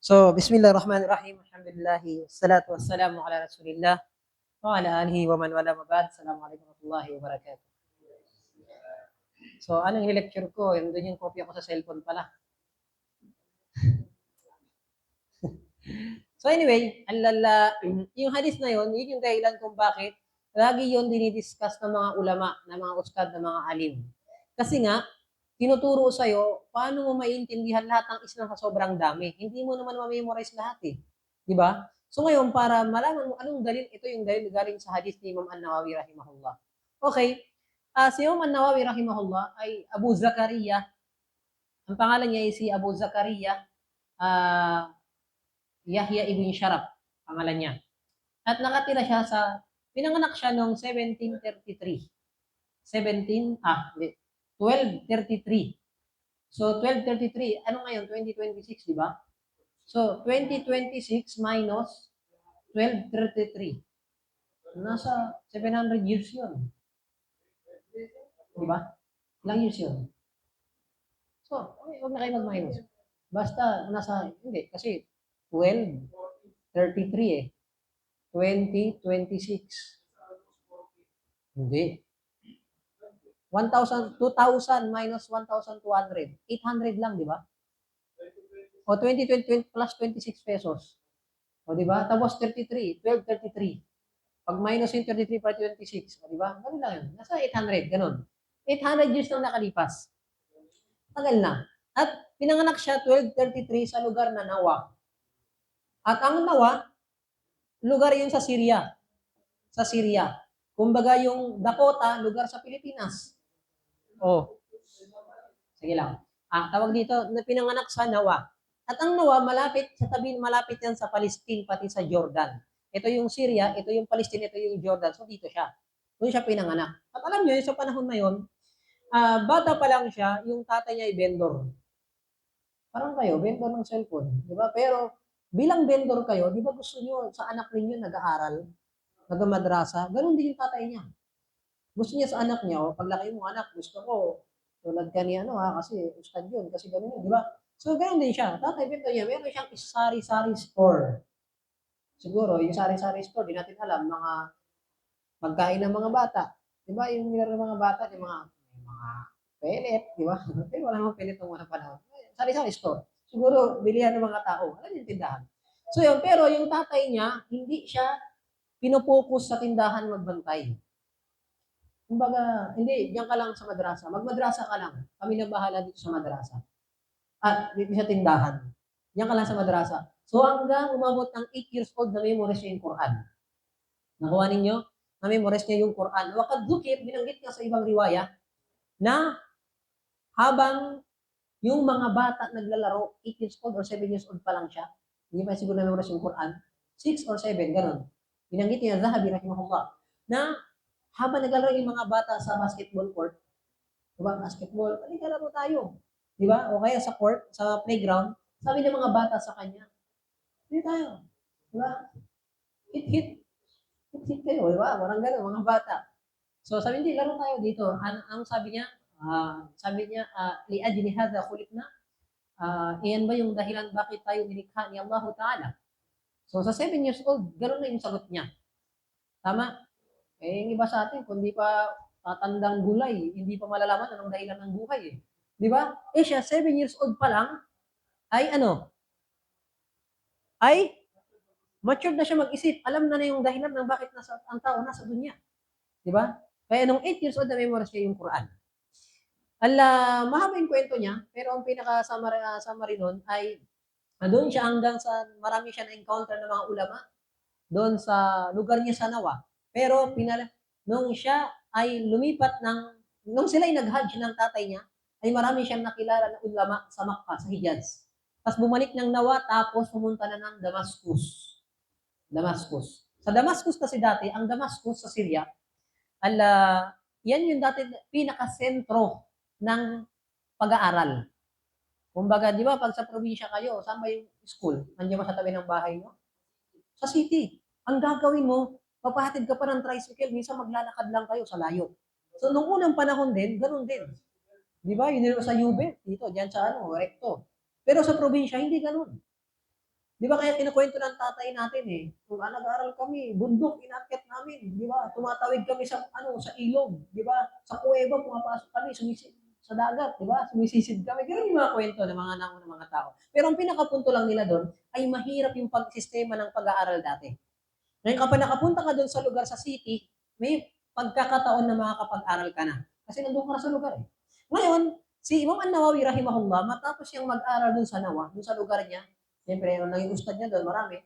So, Bismillahirrahmanirrahim. Alhamdulillahi, wassalatu wassalamu ala Rasulillah wa ala alihi wa man wala mabad. Assalamualaikum warahmatullahi wabarakatuh. So, anong lecture ko? Doon yung kopya ko sa cellphone pala. So anyway, yung hadith na yun yung dahilan kung bakit lagi yun dinidiscuss ng mga ulama, ng mga ustad, ng mga alim. Kasi nga, tinuturo sa'yo, paano mo maintindihan lahat ng Islam sa sobrang dami. Hindi mo naman ma-memorize lahat eh. Di ba? So ngayon, para malaman mo anong dalil, ito yung dalil galing sa hadith ni Imam An-Nawawi rahimahullah. Okay, si Imam An-Nawawi rahimahullah ay Abu Zakaria. Ang pangalan niya ay si Abu Zakaria uh, Yahya ibn Sharaf, pangalan niya. At nakatira siya pinanganak siya noong 1733. 1233. So, 1233, ano ngayon? 2026, di ba? So, 2026 minus 1233. Nasa 700 years yun. Di ba? Ilang years yun? So, huwag na kayo mag-minus. Basta, hindi, kasi 1233 eh. 2026. Hindi. 2,000 minus 1,200. 800 lang, di ba? O 20 plus 26 pesos. O di ba? Tapos 33, 1233. Pag minus yung 33 para 26, o di ba? Ganun lang yun. Nasa 800, ganun. 800 years lang nakalipas. Tagal na. At pinanganak siya 1233 sa lugar na Nawa. At ang Nawa, lugar yun sa Syria. Sa Syria. Kumbaga yung Dakota, lugar sa Pilipinas. Oh. Sige lang. Tawag dito, na pinanganak sa Nawa. At ang Nawa, malapit yan sa Palestine, pati sa Jordan. Ito yung Syria, ito yung Palestine, ito yung Jordan. So dito siya. Doon siya pinanganak. At alam niyo, sa panahon na yun, bata pa lang siya, yung tatay niya ay vendor. Parang kayo, vendor ng cellphone. Di ba? Pero bilang vendor kayo, di ba gusto niyo sa anak ninyo nag-aaral, nag-madrasa? Ganun din yung tatay niya. Gusto niya sa anak niya, paglaki mo anak, gusto ko, tulad ka ni kasi ustad yun, kasi ganun yun, di ba? So, ganun din siya. Tatay, bento niya, meron siyang sari-sari store. Siguro, yung sari-sari store, di natin alam, mga pagkain ng mga bata. Di ba, yung nilaro ng mga bata, yung mga pellet, di ba? Pero wala namang pellet ng mga panahon. Sari-sari store. Siguro, bilihan ng mga tao. Alam yung tindahan. So yun, pero yung tatay niya, hindi siya pinopokus sa tindahan magbantay. Kumbaga, hindi, diyan ka lang sa madrasa. Magmadrasa ka lang. Kami na bahala dito sa madrasa. At dito sa tindahan. Diyan ka lang sa madrasa. So hanggang umabot ng 8 years old na memorize niya yung Quran. Nakuha ninyo? Na memorize niya yung Quran. Wakad dukit, binanggit ka sa ibang riwaya, na habang yung mga bata naglalaro, 8 years old or 7 years old pa lang siya, hindi pa siguro na memorize yung Quran, 6 or 7, ganun. Binanggit niya, Zahabi, rahimahullah, na habang naglalaro yung mga bata sa basketball court, diba, basketball, halika laro tayo. Diba? O kaya sa court, sa playground, sabi ng mga bata sa kanya, hindi tayo. Diba? Hit kayo, diba? Parang gano'n, mga bata. So sabi hindi, laro tayo dito. Ang sabi niya, li ajli hadha khuliqna, iyan ba yung dahilan bakit tayo nilikha ni Allah Ta'ala? So sa 7 years old, gano'n na yung sagot niya. Tama? Yung iba sa atin, kung di pa tatandang gulay, hindi pa malalaman anong dahilan ng buhay eh. Di ba? Siya, 7 years old pa lang, ay matured na siya mag-isip. Alam na yung dahilan ng bakit ang tao nasa dunya. Di ba? Kaya nung 8 years old na memorize niya yung Quran. Mahaba yung kwento niya, pero ang pinaka-summary nun ay doon siya hanggang sa marami siya na-encounter ng mga ulama doon sa lugar niya sa Nawa. Pero nung siya ay lumipat nung sila ay nag-hajj ng tatay niya, ay marami siyang nakilala na ulama sa Makkah, sa Hijaz. Tapos bumalik ng Nawa, tapos pumunta na ng Damascus. Sa Damascus kasi dati, ang Damascus sa Syria, yan yung dati pinaka-sentro ng pag-aaral. Kumbaga, di ba, pag sa probinsya kayo, saan ba yung school? Nandiyan ba sa tabi ng bahay nyo? Sa city. Ang gagawin mo, papahatid ka pa ng tricycle, minsan maglalakad lang kayo sa layo. So, nung unang panahon din, ganun din. Di ba? Yun din sa UB, dito, dyan sa Recto. Pero sa probinsya, hindi ganun. Di ba kaya kinukwento ng tatay natin eh, kung nag-aaral kami, bundok, inakyat namin, di ba? Tumatawid kami sa sa ilog, di ba? Sa kuweba, pumapasok kami, sumisid sa dagat, di ba? Sumisisid kami. Ganun yung mga kwento ng mga naunang mga tao. Pero ang pinakapunto lang nila doon ay mahirap yung pagsistema ng pag-aaral dati. Ngayon kapag nakapunta ka doon sa lugar sa city, may pagkakataon na makakapag-aral ka na. Kasi nandun ka na sa lugar eh. Ngayon, si Imam An-Nawawi rahimahullah, matapos siyang mag-aral doon sa Nawa, doon sa lugar niya, siyempre, naging ustad niya doon, marami,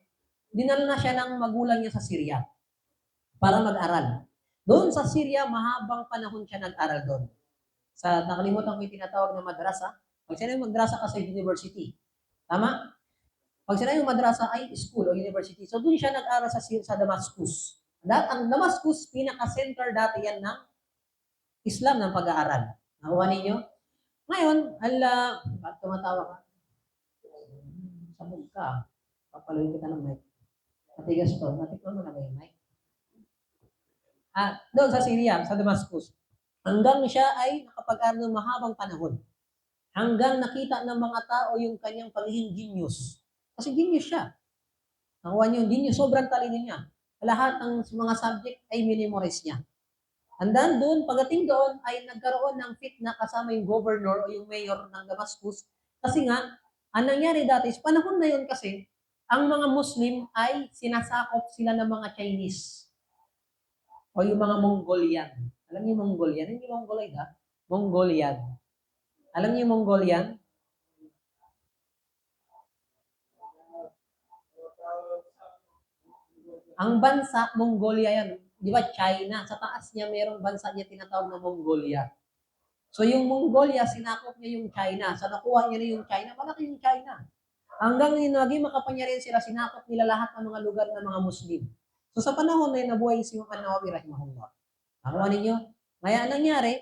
dinala na siya ng magulang niya sa Syria para mag-aral. Doon sa Syria, mahabang panahon siya nag-aral doon. Sa nakalimutan ko yung tinatawag na madrasa. Pag sinabi madrasa kasi university. Tama? Pag sinabi madrasa ay school o university. So doon siya nag-aral sa Damascus. Ang Damascus, pinaka-center dati yan ng Islam ng pag-aaral. Nakuha ninyo? Ngayon, bakit tumatawa ka? Sabog ka. Papaluin kita ng mic. Matigas to. Natikman mo na ba yung mic? Doon sa Syria, sa Damascus. Hanggang siya ay nakapag-aral ng mahabang panahon. Hanggang nakita ng mga tao yung kanyang pagiging genius. Kasi genius siya. Nakuha niyo yung genius, sobrang talino niya. Lahat ng mga subject ay minimorize niya. And then doon, pagdating doon, ay nagkaroon ng fitna kasama yung governor o yung mayor ng Damascus. Kasi nga, ang nangyari dati, panahon na yun kasi, ang mga Muslim ay sinasakop sila ng mga Chinese o yung mga Mongolian. Alam niyo Mongolian? Hindi Mongoloid ha? Mongolian. Alam niyo Mongolian? Ang bansa, Mongolia yan. Di ba China? Sa taas niya, mayroong bansa niya tinatawag na Mongolia. So yung Mongolia, sinakop niya yung China. Sa nakuha niya na yung China, malaki yung China. Hanggang naging makapangyarihan sila, sinakop nila lahat ng mga lugar ng mga Muslim. So sa panahon na yun, nabuhay si Imam An-Nawawi rahimahullah. Nakuha ninyo? Kaya nangyari,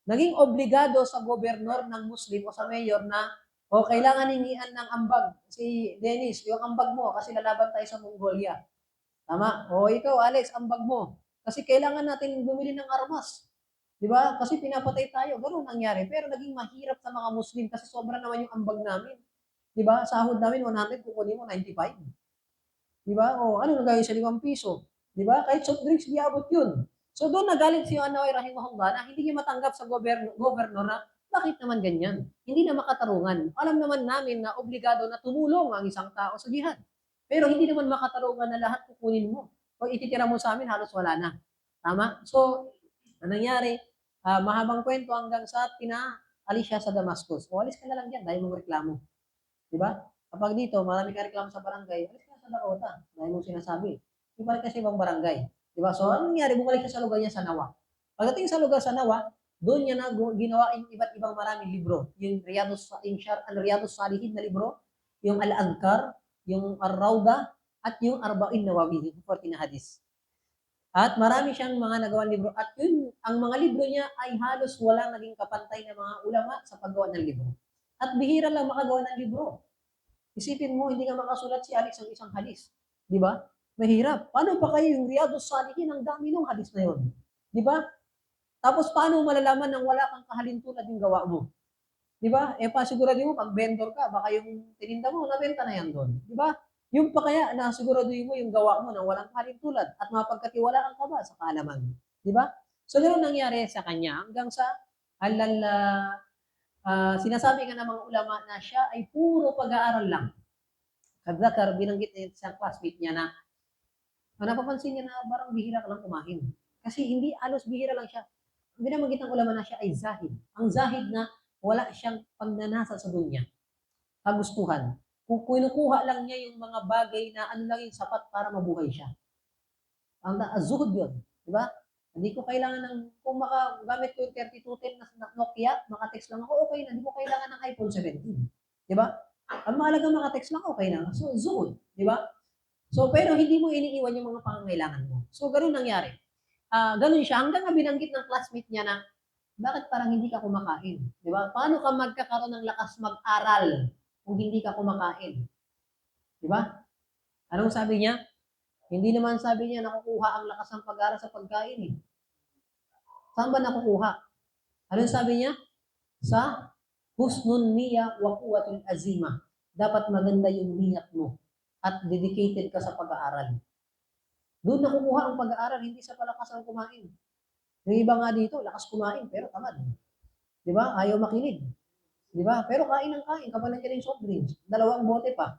naging obligado sa gobernador ng Muslim o sa mayor na kailangan hingian ng ambag. Si Dennis, yung ambag mo kasi lalaban tayo sa Mongolia. Tama? Ikaw, Alex, ambag mo. Kasi kailangan natin bumili ng armas. Di ba? Kasi pinapatay tayo. Ganun nangyari. Pero naging mahirap sa mga Muslim kasi sobra naman yung ambag namin. Di ba? Sahod namin 100, kukunin mo 95. Di ba? Ano na gawin sa 5 piso? Di ba? Kahit soft drinks, di abot yun. So doon nagalit si Anaway Rahimahullah na hindi niya matanggap sa governor na bakit naman ganyan? Hindi na makatarungan. Alam naman namin na obligado na tumulong ang isang tao sa jihad. Pero hindi naman makatarungan na lahat kukunin mo. Kung ititira mo sa amin, halos wala na. Tama? So, ano nangyari? Mahabang kwento hanggang sa pinaalis siya sa Damascus. Alis ka na lang dyan dahil mong reklamo. Di ba? Kapag dito, marami ka reklamo sa barangay, alis ka sa Dakota dahil mong sinasabi. Ibalik ka sa ibang barangay. Di ba? So, ano nangyari? Bumalik siya sa lugar niya sa Nawa. Pagdating sa lugar sa Nawa, doon niya na ginawa yung iba't ibang maraming libro. Yung Riyadus Salihin na libro, yung Al-Adhkar, yung Ar-Rawda, at yung Arba'in Nawawi, yung 40 na hadis. At marami siyang mga nagawang libro. At yun, ang mga libro niya ay halos walang naging kapantay na mga ulama sa paggawa ng libro. At bihira lang makagawa ng libro. Isipin mo, hindi ka makasulat si Alex ng isang hadis. Di ba? Mahirap. Paano pa kayo yung Riyadus Salihin? Ang dami ng hadis na yun. Di ba? Tapos paano malalaman nang wala kang kahalintulad yung gawa mo? Di ba? Pasiguraduhin mo, pag vendor ka, baka yung tininda mo, nabenta na yan doon. Di ba? Yung pa kaya, nasiguraduhin mo yung gawa mo nang walang kahalintulad at mapagkatiwalaan ka ba sa kaalaman. Di ba? So, ganoon nangyari sa kanya hanggang sa sinasabi ka ng mga ulama na siya ay puro pag-aaral lang. Kadzakar, binanggit niya sa classmate niya na napapansin niya na parang bihira ka lang kumain. Kasi hindi, alos bihira lang siya. Binabanggit ng ulama na siya ay zahid. Ang zahid na wala siyang pagnanasa sa dunya. Kagustuhan. Kung kinukuha lang niya yung mga bagay na ano lang yung sapat para mabuhay siya. Ang zuhud yun. Di ba? Hindi ko kailangan ng, kung makagamit ko yung 3210 na Nokia, makatext lang ako, okay na. Hindi ko kailangan ng iPhone 17. Di ba? Ang mahalaga makatext lang, okay na. So, zuhud. Di ba? So, pero hindi mo iniiwan yung mga pangangailangan mo. So, ganun nangyari. Ganun siya. Hanggang nga binanggit ng classmate niya na, bakit parang hindi ka kumakain? Di ba? Paano ka magkakaroon ng lakas mag-aral kung hindi ka kumakain? Di ba? Anong sabi niya? Hindi naman sabi niya nakukuha ang lakas ng pag-aral sa pagkain eh. Saan ba nakukuha? Anong sabi niya? Sa Husnun niyya wa quwwatul azima. Dapat maganda yung niyat mo at dedicated ka sa pag-aaral. Doon nakukuha ang pag-aaral, hindi sa palakas ng kumain. Yung iba nga dito, lakas kumain, pero tamad. Di ba? Ayaw makinig. Di ba? Pero kain ng kain, kapalan niya ng soft drinks. 2 bote pa.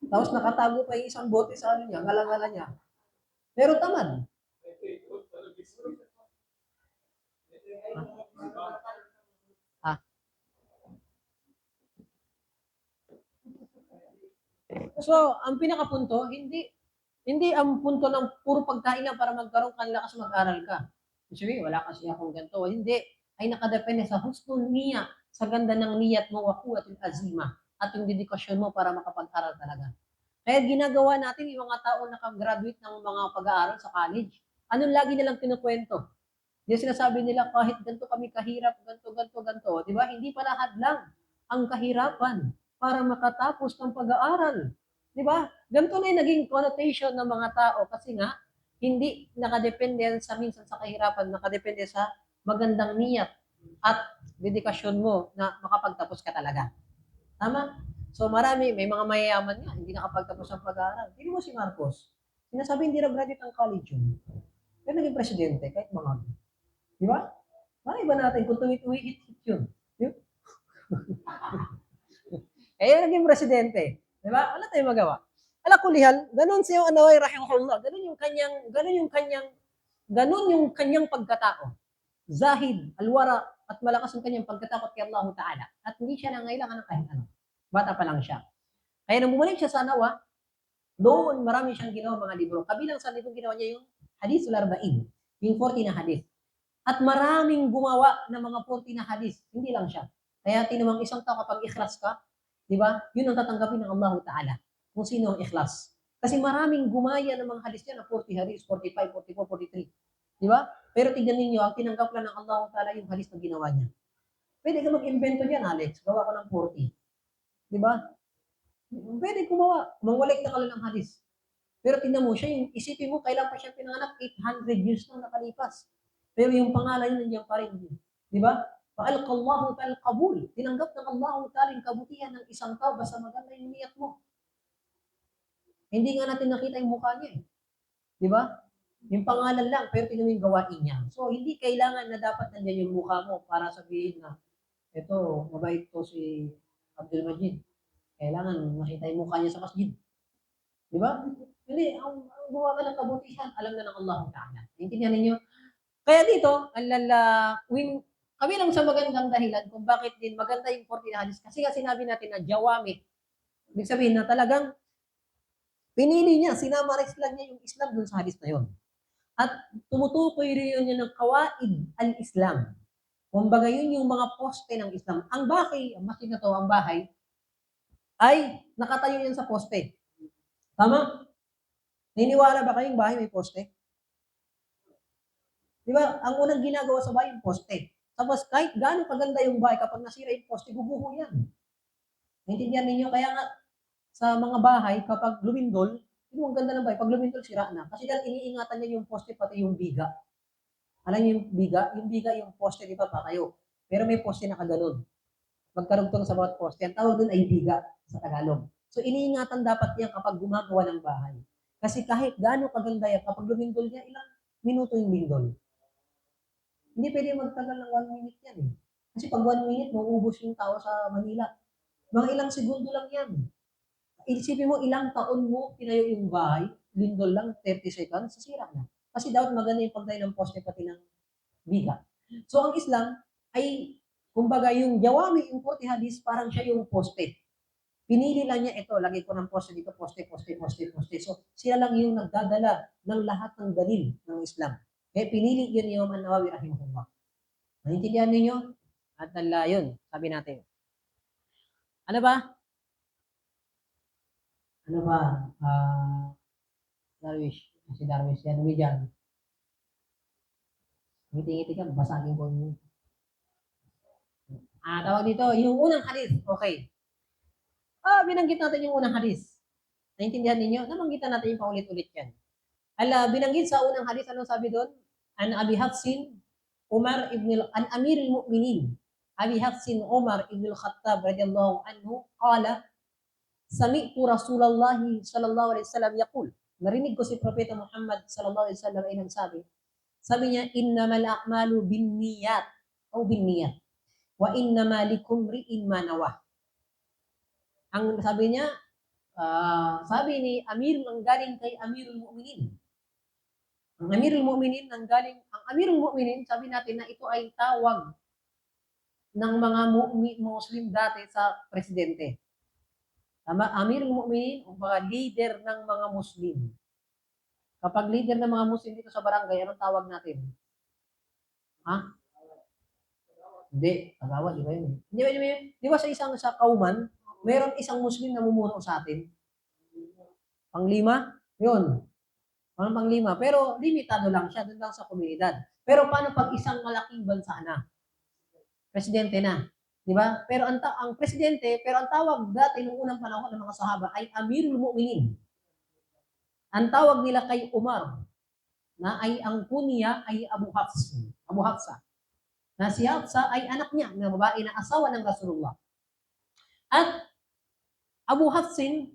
Tapos nakatago pa yung isang bote sa ano niya, ngala-ngala niya. Pero tamad. Ah. So, ang pinakapunto, hindi ang punto ng puro pagkain lang para magkaroon ka ng lakas mag-aral ka. Sabi, wala kasi akong ganito. Hindi. Ay nakadepende sa husnul niya, sa ganda ng niyat mo, wa quwwatul azima, at yung dedikasyon mo para makapag-aral talaga. Kaya ginagawa natin yung mga tao nakagraduate ng mga pag-aaral sa college. Anong lagi nilang kinukwento? Yung sinasabi nila, kahit ganito kami kahirap, ganito. Di ba? Hindi pala hadlang ang kahirapan para makatapos ng pag-aaral. Di ba? Ganito na yung naging connotation ng mga tao kasi nga, hindi nakadepende sa minsan sa kahirapan, nakadepende sa magandang niyat at dedikasyon mo na makapagtapos ka talaga. Tama? So marami, may mga mayayaman nga, hindi nakapagtapos ng pag-aaral. Hindi mo si Marcos. Sinasabi hindi na graduate ang college yun. Pero naging presidente, kahit mga di ba? Iba natin kung tuwi-hit yun. Di ba? Eh, naging presidente. Di ba? Wala tayong magawa. Ala kulihan, ganun si Anaway rahimahullah. Ganun yung kanyang pagkatao. Zahid, alwara, at malakas yung kanyang pagkatakot kay Allah Ta'ala. At hindi siya nangailangan ng kahit ano. Bata pa lang siya. Kaya nung bumalik siya sa Nawa, doon marami siyang ginawa mga libro. Kabilang sa libro ginawa niya yung Hadithul Arba'in, yung 40 na hadith. At maraming gumawa ng mga 40 na hadith. Hindi lang siya. Kaya tinawang isang tao kapag ikhlas ka, di ba? Yun ang tatanggapin ng Allah Ta'ala. Kung sino ang ikhlas. Kasi maraming gumaya ng mga hadith niya na 40 hadith, 45, 44, 43. Di ba? Pero tignan ninyo, ang tinanggap lang ng Allah Ta'ala yung hadith na ginawa niya. Pwede ka mag-invento niyan, Alex. Gawa ko ng 40. Di ba? Pwede gumawa. Mangwalik na ka lang ng hadith. Pero tingnan mo siya, yung isipin mo, kailan pa siya pinanganak? 800 years na nakalipas. Pero yung pangalan niya nandiyan pa rin. Di ba? Fa'alqallahu ta'al qabul. Tinanggap ng Allah ta'ala yung kabutihan ng isang tao basta maganda yung niyat mo. Hindi nga natin nakita yung mukha niya eh. Di ba? Yung pangalan lang, pero tingnan mo yung gawain niya. So, hindi kailangan na dapat nandiyan yung mukha mo para sabihin na, ito, mabait to si Abdul Majid. Kailangan makita yung mukha niya sa masjid. Di ba? Hindi, ang gawa ka ng kabutihan, alam na ng Allah Ta'ala. Intindihan ninyo? Kaya dito, kami lang sa magandang dahilan kung bakit din maganda yung 40 hadis. Kasi nga sinabi natin na jawami. Ibig sabihin na talagang pinili niya, sinamaris lang niya yung Islam dun sa hadis na yun. At tumutukoy rin yun ng kawaid al-Islam. Kumbaga yun yung mga poste ng Islam. Ang bahay, ang masjid na to, ang bahay, ay nakatayo yan sa poste. Tama? Niniwala ba kayong bahay may poste? Di ba? Ang unang ginagawa sa bahay, yung poste. Tapos kahit gaano kaganda yung bahay, kapag nasira yung poste, guguho yan. Naintindihan ninyo? Kaya nga, sa mga bahay, kapag lumindol, yung ang ganda ng bahay, pag lumindol, sira na. Kasi dahil iniingatan niya yung poste, pati yung biga. Alam niyo yung biga? Yung biga, yung poste, di ba, patayo. Pero may poste na kaganon. Magkarugtong sa bawat poste. Ang tawag doon ay biga sa Tagalog. So, iniingatan dapat yan kapag gumagawa ng bahay. Kasi kahit gaano kaganda yan, kapag lumindol niya, ilang minuto yung lindol. Hindi pwede magtagal ng 1 minute yan eh. Kasi pag 1 minute, mauubos yung tao sa Manila. Mga ilang segundo lang yan. Isipin mo, ilang taon mo tinayo yung bahay, lindol lang, 30 seconds, sasira na. Kasi dapat maganda yung pagtayo ng poste pati ng biga. So, ang Islam ay, kumbaga, yung jawami, yung 40 hadis, parang siya yung poste. Pinili lang niya ito, lagay ko ng poste dito, poste. So, sila lang yung nagdadala ng lahat ng dalil ng Islam. Kaya pinili yun ni Imam An-Nawawi rahimahullah. Naintindihan ninyo? At yun, sabi natin. Ano ba? Ano ba? Darwish. Si Darwish. Yan, dyan. Ngiti-ngiti ka, basagin ko yun. Tawag dito, yung unang hadith. Okay. Binanggit natin yung unang hadith. Naintindihan ninyo? Namanggitan natin yung paulit-ulit yan. Binanggit sa unang hadith, anong sabi doon? An Abi Hafsin, Umar ibn an Amir al-Mu'minin. Abi Hafsin Umar ibn al-Khattab radiyallahu anhu qala sami'tu Rasulullah sallallahu alaihi wasallam yaqul. Narinig ko si Propeta Muhammad sallallahu alaihi wasallam ay nagsabi. Sabi niya, innamal a'malu binniyat o binniyat wa innama likumri'in ma nawah. Ang sabi niya, sabi ni Amir ang galing kay Amirul Mu'minin. Ang Amirul Mu'minin ang galing, ang Amirul Mu'minin, sabi natin na ito ay tawag ng mga Muslim dati sa presidente. Tama? Amirul Mu'minin, o mga leader ng mga Muslim. Kapag leader ng mga Muslim dito sa barangay, anong tawag natin? Ha? Hindi, kagawa, di ba yun? Di ba sa isang sa Kauman, meron isang Muslim na mumuno sa atin? Panglima? Yun. Panglima. Pero limitado lang siya, doon lang sa komunidad. Pero paano pag isang malaking bansa na? Presidente na. Di ba? Pero ang presidente, pero ang tawag dati nung unang panahon ng mga sahaba ay Amirul Mu'minin. Ang tawag nila kay Umar, na ay ang kunya ay Abu Hafsa. Na si Hafsa ay anak niya, na babae na asawa ng Rasulullah. At Abu Hafsin,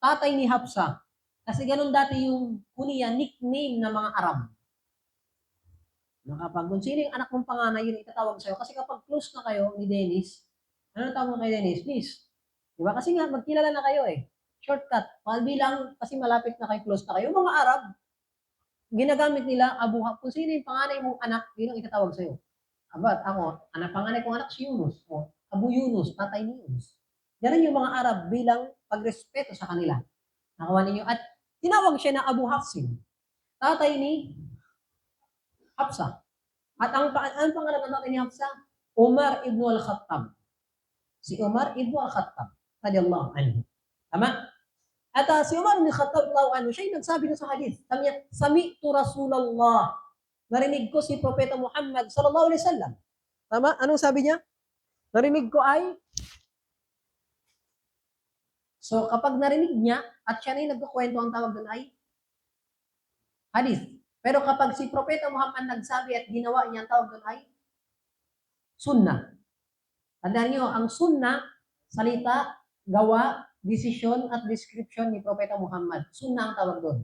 tatay ni Hafsa. Kasi ganun dati yung kunya, nickname ng mga Arab. Kapag kung sino yung anak mong panganay, yun itatawag sa'yo. Kasi kapag close na kayo ni Dennis, ano tawag kay Dennis? Miss. Diba? Kasi nga, magkilala na kayo eh. Shortcut. Bilang, kasi malapit na kayo, close na kayo. Yung mga Arab, ginagamit nila Abu Hafs. Kung sino yung panganay mong anak, yun ang itatawag sa'yo. Abat, ako, panganay kong anak si Yunus. O, Abu Yunus, tatay ni Yunus. Ganun yung mga Arab bilang pagrespeto sa kanila. Nakawa ninyo. At tinawag siya na Abu Hafsin. Tatay ni Hafsa. At ang pangalan ng tatay ni Hafsa, Umar ibn al-Khattab. Si Umar ibn al-Khattab. Radiyallahu anhu. Tama? At si Umar ibn al-Khattab, siya yung nagsabi na sa hadith. Sabi niya, sami'tu Rasulullah. Narinig ko si Propeta Muhammad sallallahu alaihi wasallam. Tama? Anong sabi niya? Narinig ko ay, so kapag narinig niya at siya na yung nagkukwento, ang tawag doon ay hadith. Pero kapag si Propeta Muhammad nagsabi at ginawa niya, ang tawag doon ay sunnah. Tandaan niyo, ang sunnah, salita, gawa, desisyon at description ni Propeta Muhammad. Sunnah ang tawag doon.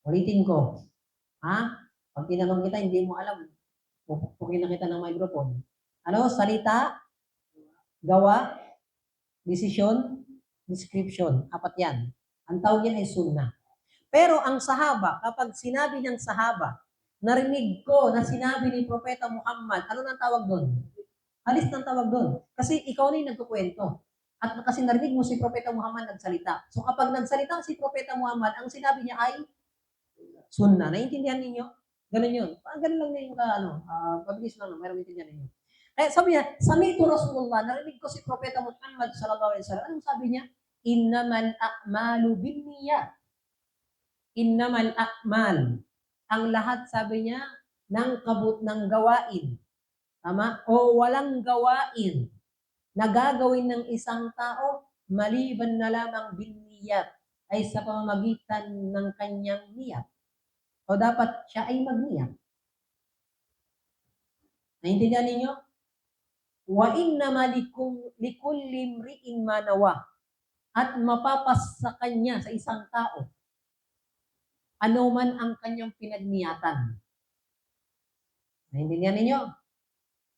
Ulitin ko. Ha? Pag tinanong kita, hindi mo alam. Pupukin na kita ng microphone. Ano? Salita, gawa, desisyon, description. Apat yan. Ang tawag yan ay sunnah. Pero ang sahaba, kapag sinabi ng sahaba, narinig ko na sinabi ni Propeta Muhammad, ano nang tawag doon? Hadith nang tawag doon. Kasi ikaw na yung nagkukwento. At kasi narinig mo si Propeta Muhammad nagsalita. So kapag nagsalita si Propeta Muhammad, ang sinabi niya ay sunnah. Naiintindihan ninyo? Ganun yun. Ganun lang yung pabilis lang, mayroong intindihan ninyo. Kaya sabi niya, sami'tu Rasulullah, narinig ko si Propeta Muhammad sallallahu alaihi wasallam. Anong sabi niya? Innamal a'malu binniyat. Innamal a'mal. Ang lahat, sabi niya, ng gawain. Tama? O walang gawain na gagawin ng isang tao maliban na lamang binniyat ay sa pamamagitan ng kanyang niyat. O dapat siya ay magniyat. Naintindihan ninyo? Wa innama likulli imri'in ma nawa. At mapapas sa kanya, sa isang tao, ano man ang kanyang pinagniyatan. Naintindihan ninyo?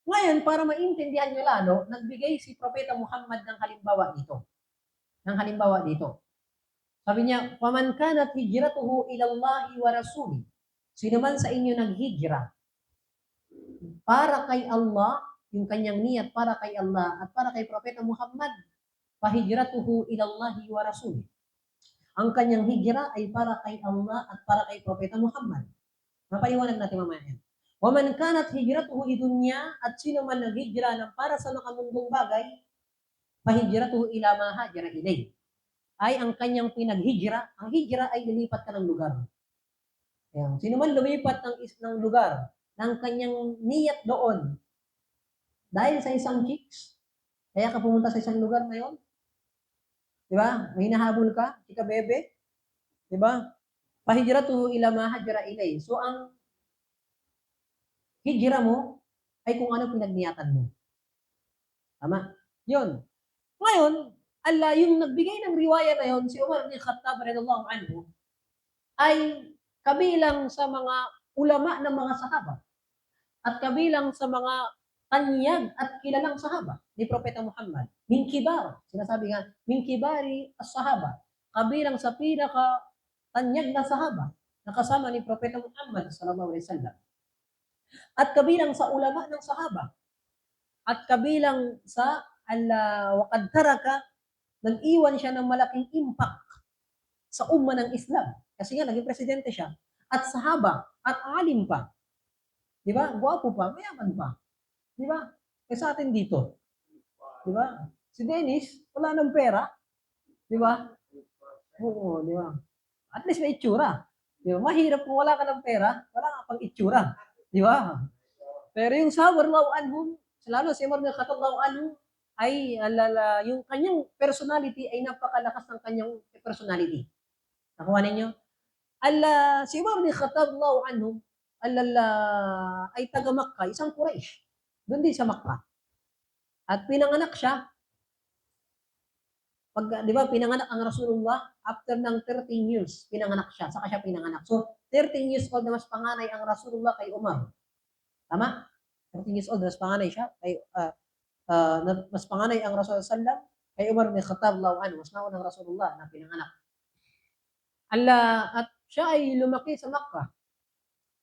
Ngayon, para maintindihan nyo lalo, nagbigay si Propeta Muhammad ng halimbawa dito. Sabi niya, "Faman kanat hijratuhu ila Allah wa rasuli." Sino man sa inyo naghijra para kay Allah, yung kanyang niyat para kay Allah at para kay Propeta Muhammad, fahijratuhu ila Allah wa rasuli. Ang kanyang hijra ay para kay Allah at para kay Propeta Muhammad. Mapaliwanag natin mamaya yan. Waman kanat hijratuhu lidunya, at sino man naghijra ng para sa makamundong bagay, fahijratuhu ila ma hajara ilay. Ay ang kanyang pinaghijra, ang hijra ay lilipat ka ng lugar. Ayan. Sino man lumipat ng lugar, ng kanyang niyat doon, dahil sa isang chicks, kaya ka pumunta sa isang lugar na yun, di ba? May hinahabol ka, chika bebe, di ba? Fahijratuhu ila ma hajara ilay. So ang hijra mo ay kung ano pinagniyatan mo. Tama? Yun. Ngayon, yung nagbigay ng riwaya na yun, si Umar bin Khattab radhiyallahu anhu, ay kabilang sa mga ulama ng mga sahaba at kabilang sa mga tanyag at kilalang sahaba ni Propeta Muhammad. Min kibar, sinasabi nga, min kibari as-sahaba, kabilang sa pinaka tanyag na sahaba na kasama ni Propeta Muhammad sallallahu alaihi wasallam. At kabilang sa ulama ng sahaba at kabilang sa waqad taraka, nag-iwan siya ng malaking impact sa umma ng Islam. Kasi nga, naging presidente siya. At sahaba, at alim pa. Di ba? Guwapo pa, mayaman pa. Di ba? Eh sa atin dito. Di ba? Si Dennis, wala nang pera. Di ba? Oo, di ba? At least may itsura. Di ba? Mahirap kung wala ka ng pera, wala ka pang itsura. Di ba? Pero yung sahabar law anhum, lalo si Umar bin Khattab law anhum, ay yung kanyang personality ay napakalakas ng kanyang personality. Nakuha ninyo? Si Umar bin Khattab law anhum, ay taga Makkah, isang Quraysh. Doon din sa Makkah. At pinanganak siya, di ba, pinanganak ang Rasulullah after ng 13 years, pinanganak siya, saka siya pinanganak. So, 13 years old na mas panganay ang Rasulullah kay Umar. Tama? 13 years old, mas panganay siya, kay, mas panganay ang Rasulullah sallam, kay Umar bin Khattab law anhu, mas naunang Rasulullah na pinanganak. At siya ay lumaki sa Makkah.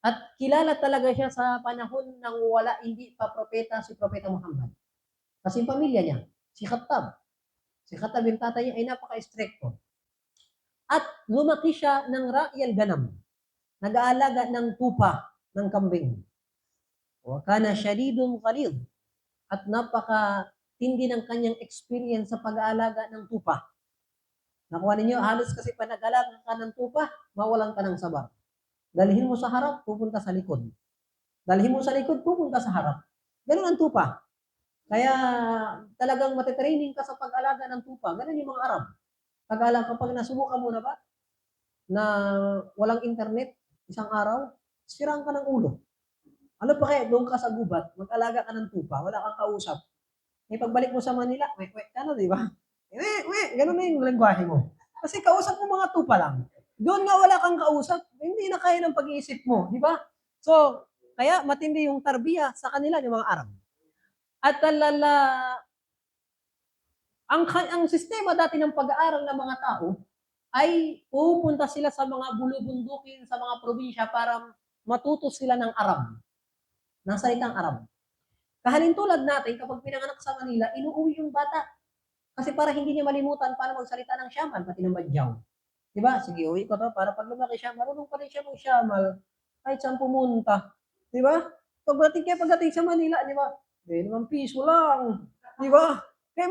At kilala talaga siya sa panahon ng wala, hindi pa propeta si Propeta Muhammad. Kasi yung pamilya niya, si Khattab. Si Khattab yung tatay niya ay napaka-stricto. At lumaki siya ng ra'yal ganam. Nag-aalaga ng tupa ng kambing. Wa kana syadidun qalid. At napaka-tindi ng kanyang experience sa pag-aalaga ng tupa. Nakuha ninyo, halos kasi pa nag-aalaga ka ng tupa, mawalan ka ng sabar. Dalhin mo sa harap, pupunta sa likod. Dalhin mo sa likod, pupunta sa harap. Ganun ang tupa. Kaya talagang matitraining ka sa pag-alaga ng tupa. Ganun yung mga Arab. Kapag nasubukan mo na ba na walang internet, isang araw, siraan ka ng ulo. Ano pa kaya, doon ka sa gubat, mag-alaga ka ng tupa, wala kang kausap. May pagbalik mo sa Manila, ano, di ba? Ganun na yung lengguwahe mo. Kasi kausap mo mga tupa lang. Doon nga wala kang kausap, hindi na kaya ng pag-iisip mo, di ba? So, kaya matindi yung tarbiya sa kanila ng mga Arab. At ang sistema dati ng pag-aaral ng mga tao ay pupunta sila sa mga bulubundukin, sa mga probinsya para matuto sila ng Arab, ng salitang Arab. Kahalintulad natin, kapag pinanganak sa Manila, inuuwi yung bata. Kasi para hindi niya malimutan paano magsalita ng Siamal, pati ng Badyaw. Diba? Sige, uwi ko to para pag lumaki siya, marunong pa rin siya ng Siamal kahit saan pumunta. Diba? Pagdating sa Manila, diba? 2 piso lang. Diba? Kaya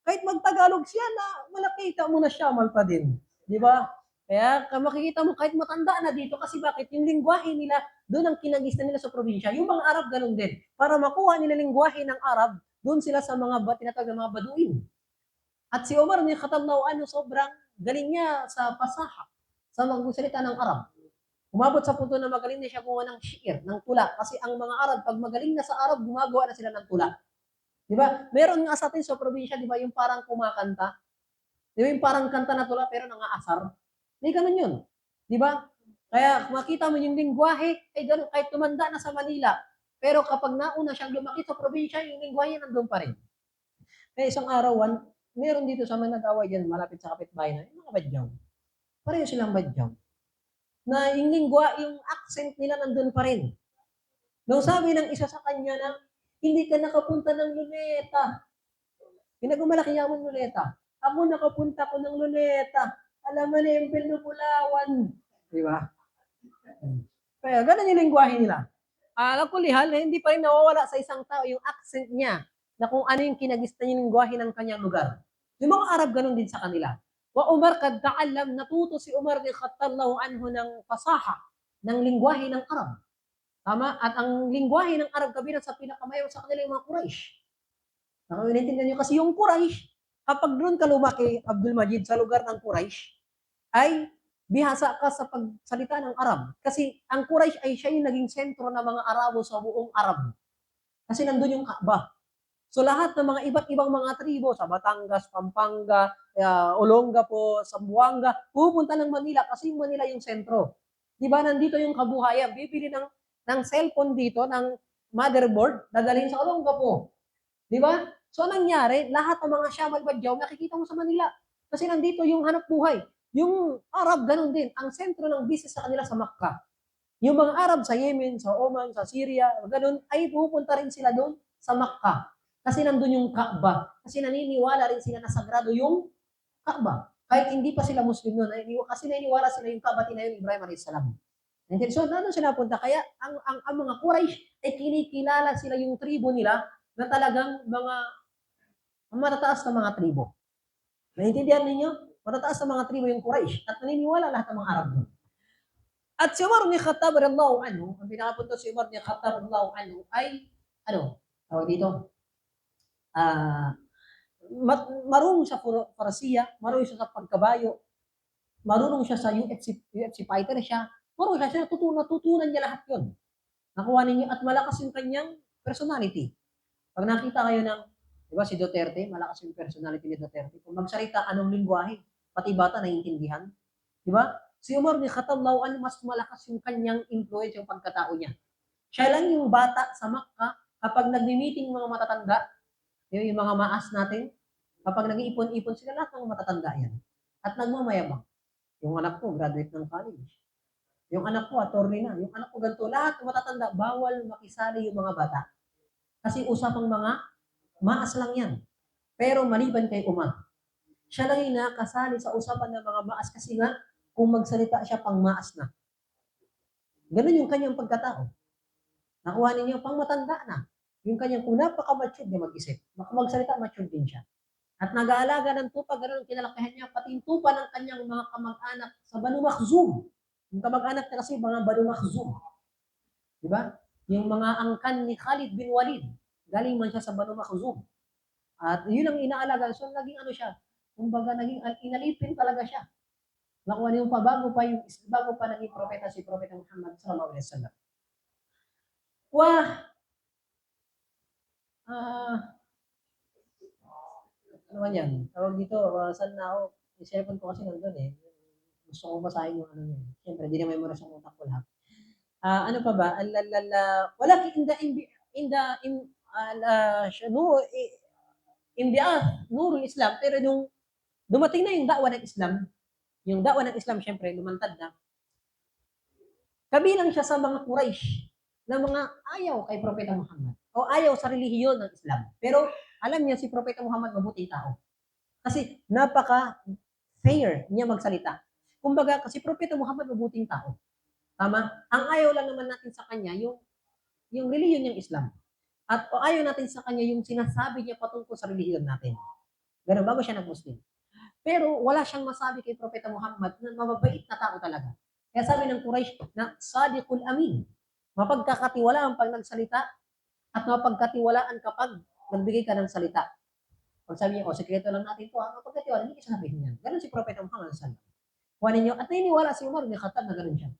kahit magtagalog siya na, malakita mo na Siamal pa din. Diba? Kaya makikita mo kahit matanda na dito kasi bakit? Yung lingwahe nila, doon ang kinagisnan nila sa probinsya. Yung mga Arab ganun din. Para makuha nila lingwahe ng Arab, doon sila sa mga tinatawag na mga Baduin. At si Umar bin Khattab sobrang galing niya sa pasaha, sa magsalita ng Arab. Umabot sa punto na magaling na siya gumawa ng shi'ir, ng tula. Kasi ang mga Arab, pag magaling na sa Arab, gumagawa na sila ng tula. Di ba? Meron nga sa atin sa probinsya, di ba, yung parang kumakanta. Di ba yung parang kanta na tula pero nangaasar? May ganun yun. Di ba? Kaya makita mo yung lingwahe, ay ganun, kahit tumanda na sa Manila. Pero kapag nauna siyang lumaki sa probinsya, yung lingwahe nandun pa rin. Kaya isang araw, meron dito sa mga nag-away dyan, malapit sa kapitbahay na, yung mga Badyaw. Pareho silang Badyaw. Na yung lingwa, yung accent nila nandun pa rin. Nung sabi ng isa sa kanya na, hindi ka nakapunta ng Luneta. Pinagumalaki yaman Luneta. Ako nakapunta ko ng Luneta. Alam mo na yung Pinubulawan. Di ba? Kaya ganun yung lingwahe nila. Nakulihal, hindi pa rin nawawala sa isang tao yung accent niya na kung ano yung kinagistan yung lingwahe ng kanyang lugar. Yung mga Arab ganun din sa kanila. Wa Umar kad ta'allam, natuto si Umar bin Khattab anhu ng pasaha, ng lingwahe ng Arab. Tama? At ang lingwahe ng Arab kabilang sa pinakamayaw sa kanila yung mga Quraysh. Nakaintindihan nyo kasi yung Quraysh, kapag doon ka lumaki, Abdul Majid, sa lugar ng Quraysh, ay bihasa ka sa pagsalita ng Arab. Kasi ang Quraysh ay siya yung naging sentro ng mga Arabo sa buong Arab. Kasi nandun yung Kaaba. So lahat ng mga iba't ibang mga tribo sa Batangas, Pampanga, Olongapo, Zamboanga, pupunta ng Manila kasi yung Manila yung sentro. Di ba? Nandito yung kabuhayan. Bibili ng cellphone dito, ng motherboard, dadalhin sa Olongapo. Di ba? So, anong nangyari? Lahat ng mga Shamal Badyaw, nakikita mo sa Manila. Kasi nandito yung hanap buhay. Yung Arab, ganun din. Ang sentro ng business sa kanila sa Makkah. Yung mga Arab sa Yemen, sa Oman, sa Syria, ganun, ay pupunta rin sila doon sa Makkah. Kasi nandun yung Kaaba. Kasi naniniwala rin sila na sagrado yung Kaaba. Kahit hindi pa sila Muslim noon, kasi naniniwala sila yung Kaaba tinayo ni Ibrahim a.s. So, doon sila punta. Kaya ang mga Quraysh ay kinikilala sila yung tribo nila na talagang mga matataas na mga tribo. Naintindihan ninyo? Matataas na mga tribo yung Quraysh at naniniwala lahat ng mga Arab doon. At si Umar bin Khattab radhiyallahu anhu, ang pinakapunta si Umar bin Khattab radhiyallahu anhu ay tawag dito, marunong sa farasiya, marunong siya sa pagkabayo, marunong siya sa UFC fighter siya, marunong siya, natutunan niya lahat yun. Nakuha ninyo at malakas yung kanyang personality. Pag nakita kayo ng, di ba si Duterte, malakas yung personality ni Duterte. Kung magsalita, anong lingwahe, pati bata naiintindihan. Di ba? Si Umar bin Khattab, mas malakas yung kanyang influence, yung pagkatao niya. Siya lang yung bata sa Makkah, kapag nagmi-meeting mga matatanda, yung mga maas natin, kapag nag-iipon-ipon sila, lahat ng matatanda yan. At nagmamayabang. Yung anak ko, graduate ng college. Yung anak ko, attorney na. Yung anak ko, ganito. Lahat ng matatanda, bawal makisali yung mga bata. Kasi usapang mga maas lang yan. Pero maliban kay Umar, siya lang yung nakasali sa usapan ng mga maas kasi nga, kung magsalita siya, pang maas na. Ganun yung kanyang pagkatao. Nakuha ninyo, pang matanda na. Yung kanyang, kung napaka-mature niya mag-isip, kung magsalita, mature din siya. At nag-aalaga ng tupa, ganun ang kinalakihan niya, pati yung tupa ng kanyang mga kamag-anak sa Banu Makhzum. Yung kamag-anak niya kasi mga Banu Makhzum. Diba? Yung mga angkan ni Khalid bin Walid, galing man siya sa Banu Makhzum. At yun ang inaalaga. So, naging siya, kumbaga naging inalipin talaga siya. Nakuha niyo pa, bago pa naging propeta si Propeta Muhammad sallallahu alaihi wasallam. Ano man yan? Tawag dito, saan na ako? Yung cellphone ko kasi nandun eh. Gusto ko basahin yung ano yun. Siyempre, di na memorize ang utak ko lahat. Ano pa ba? Walakin nurul Islam, pero nung dumating na yung da'wa ng Islam, syempre, lumantad na, kabilang siya sa mga Quraysh na mga ayaw kay Propeta Muhammad o ayaw sa relihiyon ng Islam. Pero alam niya si Propeta Muhammad mabuting tao. Kasi napaka-fair niya magsalita. Kumbaga, kasi Propeta Muhammad mabuting tao. Tama? Ang ayaw lang naman natin sa kanya, yung relihiyon niyang Islam. At ayaw natin sa kanya yung sinasabi niya patungkol sa relihiyon natin. Ganun, bago siya nag-Muslim. Pero wala siyang masabi kay Propeta Muhammad na mababait na tao talaga. Kaya sabi ng Quraysh na sadiqul amin. Mapagkakatiwalaan pag nagsalita at mapagkatiwalaan kapag nagbigay ka ng salita. Pag sabi niya, sekreto lang natin ito, mapagkatiwalaan, hindi ka sabihin yan. Ganun si Propeta Muhammad sallallahu alaihi wasallam. Kuha ninyo, at naniniwala si Umar bin Khattab na ganun siya.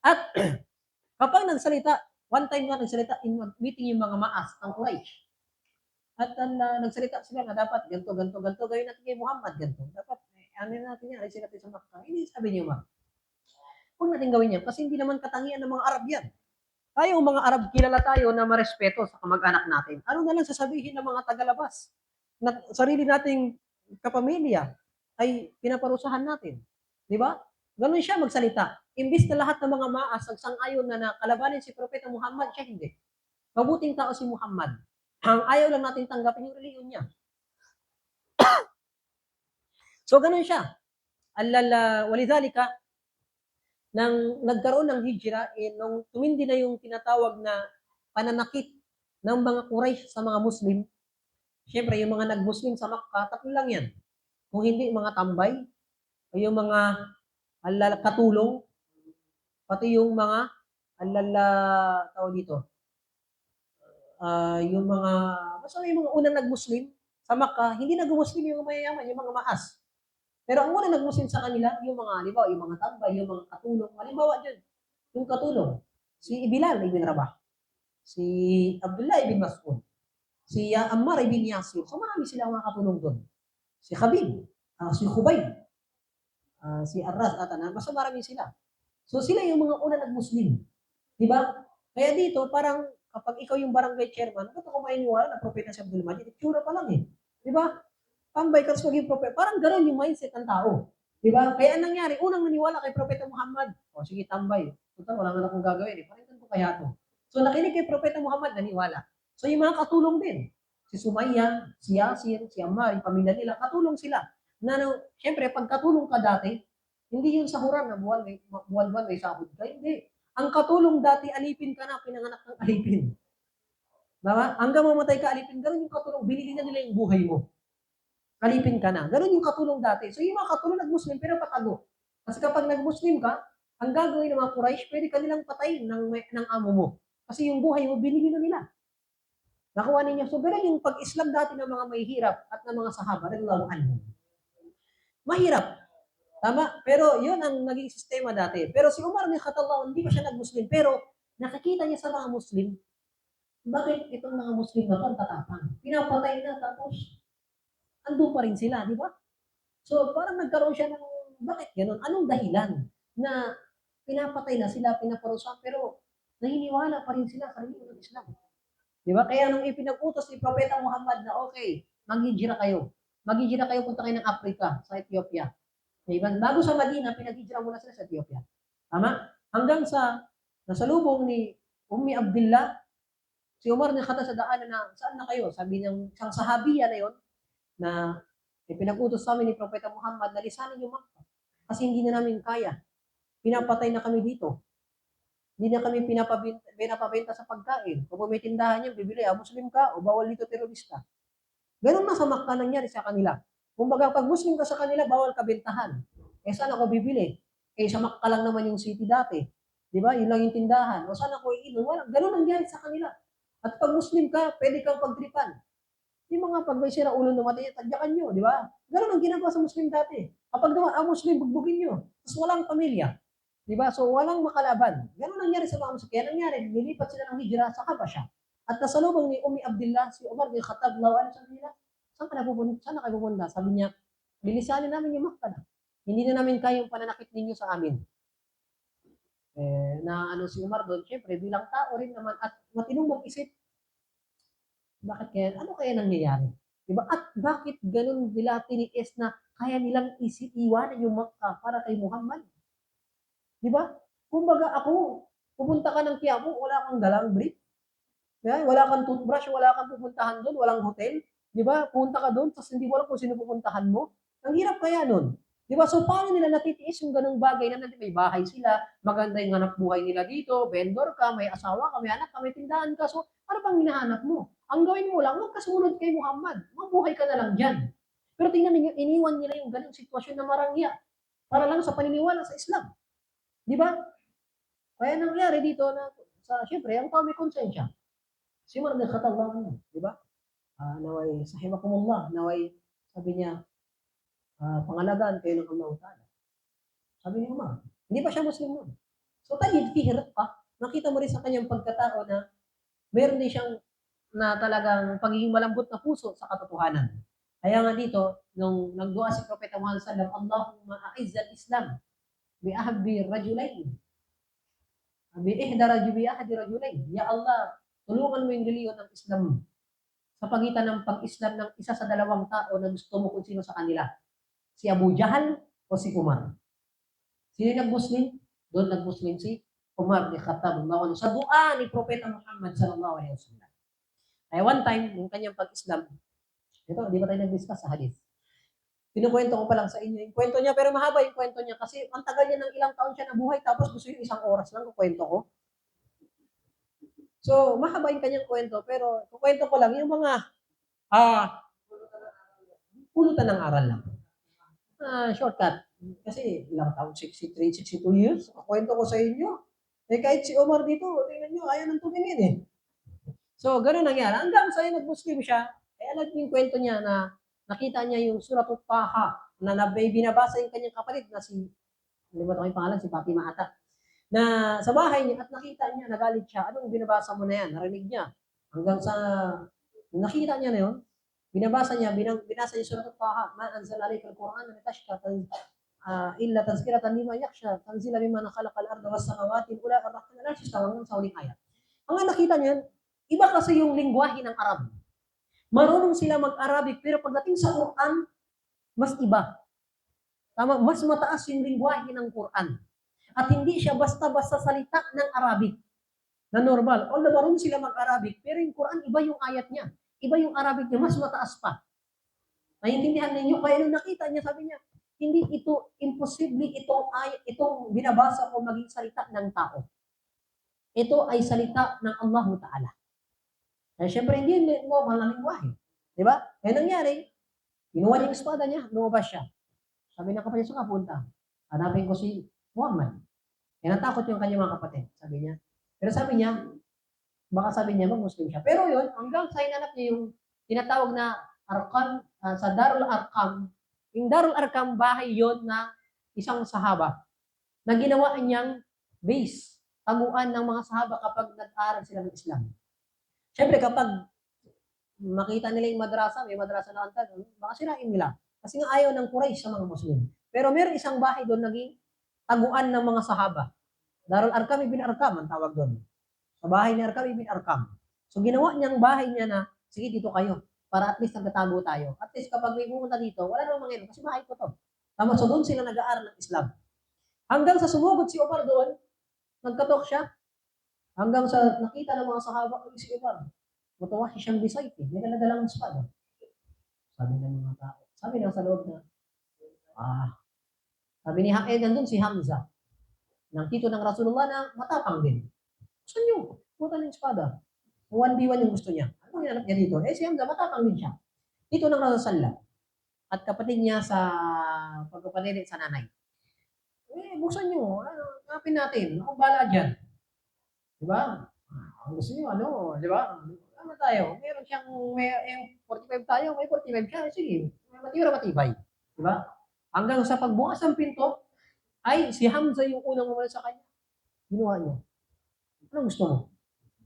At kapag nagsalita, one time nga nagsalita in meeting yung mga maas ng Quraysh. At nagsalita sila na dapat ganito, gawin natin kay Muhammad, ganito. Dapat, ano natin yan, alisin natin sa Makkah. Hindi sabi niyo, Umar. Huwag natin gawin yan kasi hindi naman katangian ng mga Arab yan. Tayo, mga Arab, kilala tayo na marespeto sa kamag-anak natin. Ano na lang sasabihin ng mga tagalabas na sarili nating kapamilya ay pinaparusahan natin. Di ba? Ganun siya magsalita. Imbis na lahat ng mga maas nagsang-ayon na nakalabanin si Propeta Muhammad, siya hindi. Mabuting tao si Muhammad. Ang ayaw lang natin tanggapin yung reliyon niya. So, ganun siya. Walidhalika, nang nagkaroon ng hijra, nung tumindi na yung tinatawag na pananakit ng mga Quraysh sa mga Muslim, syempre yung mga nag-Muslim sa Makkah, tatlo lang yan. Kung hindi, mga tambay, o yung mga katulong, pati yung mga tawag dito, yung mga, basta yung mga unang nag-Muslim sa Makkah, hindi nag-Muslim yung mayayaman, yung mga maas. Pero ang unang nag-Muslim sa kanila, yung mga, halimbawa, yung mga tambay, yung mga katulong, halimbawa dyan, yung katulong, si Bilal ibn Rabah, si Abdullah ibn Mas'ud, si Ammar ibn Yasir. So marami sila makakatulong doon. Si Khabib, si Khubayb, si Arras at basta marami sila. So sila yung mga una nag-Muslim. Di ba? Kaya dito, parang kapag ikaw yung barangay chairman, ba't ako maniniwala na propeta si Abdul Majid? Itsura pa lang eh. Di ba? Tambay ka maging propeta. Parang gano'n yung mindset ng tao. Di ba? Kaya anong nangyari, unang naniwala kay Propeta Muhammad. O sige, tambay. Total, wala nga akong gagawin eh. Pakinggan ko kaya to. So nakinig kay Propeta Muhammad, naniwala. So yung mga katulong din. Si Sumaya, si Yasir, si Ammar, yung pamilya nila, katulong sila. Na, syempre, pag katulong ka dati, hindi yun sahuran na buwan-buwan may sahod ka. Hindi. Ang katulong dati, alipin ka na, pinanganak ng alipin. Diba? Hanggang mamatay ka, alipin. Ganun yung katulong. Binili na nila yung buhay mo. Alipin ka na. Ganun yung katulong dati. So yung mga katulong nag-Muslim, pero patago. Kasi kapag nag-Muslim ka, ang gagawin ng mga Quraysh, pwede ka nilang patayin ng amo mo. Kasi yung buhay mo, binili na nila. Nakuha ninyo. So ganun yung pag-Islam dati ng mga mahihirap at ng mga sahaba, radhiyallahu anhum. Mahirap. Tama? Pero yun ang naging sistema dati. Pero si Umar bin Khattab, hindi pa siya nag-Muslim. Pero nakikita niya sa mga Muslim, bakit itong mga Muslim na ito ang tatapang? Pinapatay na tapos andun pa rin sila, di ba? So parang nagkaroon siya ng, bakit ganun? Anong dahilan na pinapatay na sila, pinaparusahan, pero naniniwala pa rin sila sa reliyon ng Islam. Di ba? Kaya nung ipinag-utos ni Propeta Muhammad na okay, maghijira kayo. Maghijira kayo, punta kayo ng Africa, sa Ethiopia. Diba? Bago sa Madina, pinag-hijra muna sila sa Ethiopia. Tama? Hanggang sa nasalubong ni Ummi Abdullah, si Umar na kata sa daanan na, saan na kayo? Sabi ng isang sahabiya na yon na pinag-utos sa amin ni Propeta Muhammad na lisanin yung Makkah. Kasi hindi na namin kaya. Pinapatay na kami dito. Hindi na kami pinapabenta sa pagkain. Kung may tindahan niya, bibili, Muslim ka o bawal dito terorista. Ganun na sa Makkah nangyari sa kanila. Kumbaga, pag Muslim ka sa kanila, bawal ka bentahan. Eh, saan ako bibili? Eh, sa Makkah lang naman yung city dati. Di ba? Yun lang yung tindahan. O saan ako iinom? Wala. Ganun nangyari sa kanila. At pag Muslim ka, pwede kang pagtripan. Yung mga pag may sira ulo namatay, tadyakan nyo, di ba? Ganun ang ginagawa sa Muslim dati. Kapag ang Muslim, bugbugin nyo. Tapos walang pamilya. Di ba? So, walang makalaban. Ganun nangyari sa mga Muslim. Kaya nangyari, nilipat sila ng hijra sa Habasha. At nasalubong ni Ummi Abdullah, si Umar bin Khattab, lawan sa nila, saan ka kayo pupunta? Sabi niya, bilisanin namin yung Makkah na. Hindi na namin kaya yung pananakit ninyo sa amin. Na ano si Umar doon, syempre, bilang tao rin naman at matinong mag-isip, bakit kaya, ano kaya nangyayari? Diba? At bakit ganun nila tiniis na kaya nilang iwanan yung Makkah para kay Muhammad? Diba? Kumbaga ako, pupunta ka ng Quiapo, wala kang dalang brief. Diba? Wala kang toothbrush, wala kang pupuntahan doon, walang hotel. Di ba? Punta ka doon, tapos hindi mo alam kung sino pupuntahan mo. Ang hirap kaya nun. Di ba? So, paano nila natitiis yung ganung bagay na may bahay sila, maganda yung hanap buhay nila dito, vendor ka, may asawa ka, may anak ka, may tindahan ka. So, ano bang hinahanap mo? Ang gawin mo lang, huwag ka sumunod kay Muhammad. Mabuhay ka na lang dyan. Pero tingnan ninyo, iniwan nila yung ganung sitwasyon na marangya para lang sa paniniwala sa Islam. Di ba? Kaya nangyari dito na, syempre, ang tao may konsensya. Si Umar bin Khattab, di ba? Naway sahibakumullah, naway sabi niya, pangalagaan kayo ng Allah Ta'ala. Sabi ni Umar, hindi pa siya Muslim noon. So tayo, hirap pa. Nakita mo rin sa kanyang pagkatao na meron din siyang na talagang pagiging malambot na puso sa katotohanan. Kaya nga dito, nung nagdua si Propeta Muhammad sallallahu alaihi wasallam, Allahumma a'izz al-Islam bi ahbi rajulain. Bi ahdi rajulain. Ya Allah, tulungan mo yung reliyon ng Islam sa pagitan ng pag-Islam ng isa sa dalawang tao na gusto mo kung sino sa kanila. Si Abu Jahal o si Umar. Sino nag-Muslim? Doon nag-Muslim si Umar bin Khattab. Sa dua ni Propeta Muhammad sallallahu alaihi wasallam. Ay one time, yung kanyang pag-Islam, ito, di ba tayo nag-discuss sa hadith? Pinukwento ko pa lang sa inyo yung kwento niya, pero mahaba yung kwento niya kasi ang tagal niya ng ilang taon siya nabuhay tapos gusto yung isang oras lang kukwento ko. So, mahaba yung kanyang kwento, pero kukwento ko lang yung mga pulutan ng aral lang. Shortcut. Kasi ilang taon, 63, 62 years. Kwento ko sa inyo. Eh kahit si Omar dito, tingnan nyo, ayaw nang tumingin eh. So, gano'n nangyari. Hanggang sa nag-Muslim siya, alam yung kwento niya na nakita niya yung Suratul Taha na binabasa yung kanyang kapatid na si, nalimutan ko yung pangalan, si Fatima ata, na sa bahay niya at nakita niya, nagalit siya, anong binabasa mo na yan? Narinig niya. Hanggang sa Nung nakita niya na yun, binasa niya surat Taha, "Ma anzalna alayka al-Qur'ana litashqa illa tazkiratan liman yakhsha, tanzila mimman khalaqa al-arda was samawati al-ula ar-rahman al-arshi istawa," hanggang sa huling ayat. Ang nakita niya, iba kasi yung lengguwahe ng Arab. Marunong sila mag-Arabic, pero pagdating sa Quran, mas iba. Tama, mas mataas yung lengguwahe ng Quran. At hindi siya basta-basta salita ng Arabic na normal. Although marunong sila mag-Arabic, pero yung Quran, iba yung ayat niya. Iba yung Arabic niya, mas mataas pa. Naiintindihan ninyo? Kaya nung nakita niya, sabi niya, hindi ito, imposible itong binabasa ko maging salita ng tao. Ito ay salita ng Allah Ta'ala. Kaya syempre, hindi normal na lingwahe. Di ba? Kaya nangyari, kinuha niya yung espada niya, lumabas siya. Sabi ng kapatid, saan ka punta? Hanapin ko si Muhammad. Kaya natakot yung kanyang mga kapatid, sabi niya. Pero sabi niya, baka sabi niya, mag-Muslim siya. Pero yun, hanggang sa hinanap niya yung tinatawag na Arqam, sa Darul Arqam. Yung Darul Arqam, bahay yon na isang sahaba na ginawa niyang base, taguan ng mga sahaba kapag nag-aaral sila ng Islam. Siyempre, kapag makita nila yung madrasa, may madrasa na kanta, baka sirain nila. Kasi nga ayaw ng Quraysh sa mga Muslim. Pero meron isang bahay doon naging taguan ng mga sahaba. Darul Arqam ibn Arqam ang tawag doon. Sa bahay ni Arqam ibn Arqam. So ginawa niyang bahay niya na, sige dito kayo, para at least nagtatago tayo. At least kapag may pumunta dito, wala namang mangyayari kasi bahay ko to. Tama, so doon sila nag-aaral ng Islam. Hanggang sa sumugod si Omar doon, nagkatok siya. Hanggang sa nakita ng mga sahaba, si Omar, mutawahi siyang bisayt eh. May daladalang espada. Sabi ng mga tao. Sabi ng sa loob na, sabi ni nandun si Hamza, ng tito ng Rasulullah na matapang din. Gusto niyo, puta ng espada. 1v1 yung gusto niya. Ano hinanap niya dito? Si Hamza, matapang din siya. Tito ng Rasulullah. At kapatid niya sa pagkapanilit sa nanay. Buksan niyo. Hanapin natin. Ako bala dyan. Diba? Gusto niyo, di ba? Ano tayo? Meron siyang, may 45 tayo, may 45 siya. Sige, matibay. Di ba? Hanggang sa pagbukas ng pinto, ay si Hamza yung unang umalis sa kanya. Ginawa niya. Ano gusto mo?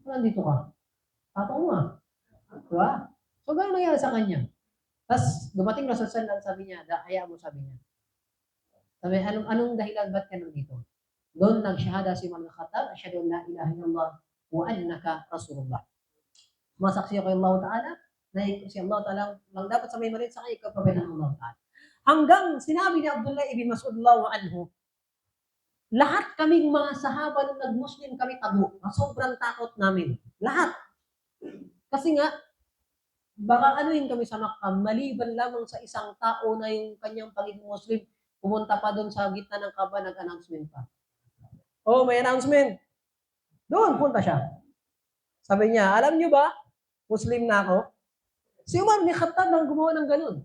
Nandito ka. Tato mo nga. Di ba? So, gano'n nangyari sa kanya. Tapos, dumating na sa sandal, sabi niya, hayaan mo, sabi niya. Sabi, anong dahilan, ba't ka nandito? Doon nagsyahada si Umar bin Khattab, asyhadu an la ilaha illallah wa annaka Rasulullah. Masaksi ako Allah Ta'ala, na si Allah Ta'ala lang dapat sa may malit sa kanya, ikaw propeta ng Allah Ta'ala. Hanggang sinabi ni Abdullah ibn Mas'ud anhu, lahat kaming mga sahaba nung nag-Muslim kami tago, sobrang takot namin. Lahat. Kasi nga, baka anuhin kami sa Makkah, maliban lamang sa isang tao na yung kanyang pagiging Muslim, pumunta pa doon sa gitna ng Kaaba, nag-announcement pa. Oh, may announcement. Doon, punta siya. Sabi niya, alam niyo ba, Muslim na ako? Si Umar bin Khattab ang gumawa ng ganun.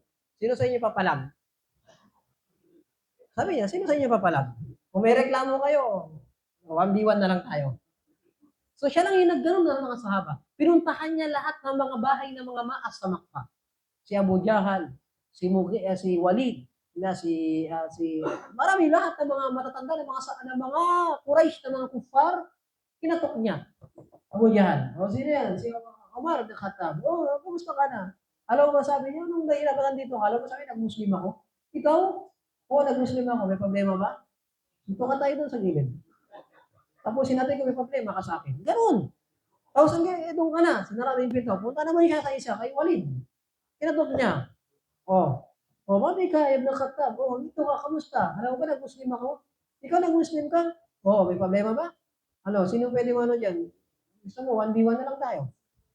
Sino sa inyo papalag? Sabi niya, sino sa inyo papalag? Kung may reklamo kayo, 1v1 na lang tayo. So siya lang yung nagganon ng mga sahaba. Pinuntahan niya lahat ng mga bahay ng mga maas sa Makkah. Si Abu Jahal, si Walid, marami lahat ng mga matatanda ng mga Quraysh, ng mga kuffar, kinatok niya. Abu Jahal. Sino yan? Si Umar bin Khattab. Kumusta ka na? Alam mo ba sabi niya, nung dahil ba nandito ka, alam mo sabi, nag-Muslim ako. Ikaw? Nag-Muslim ako. May problema ba? Ito ka tayo doon sa gilid. Tapusin natin kung may problema ka sa akin. Ganun. Tapos doon ka na, sinarado yung pinto. Punta naman siya sa isa, kay Walid. Kinatok niya. Mami ka, Ibn Khattab. Dito ka, kamusta? Alam mo ba, nag-Muslim ako? Ikaw nag-Muslim ka? May problema ba? Sino pwede mo dyan? Gusto mo, 1v1 na lang tayo.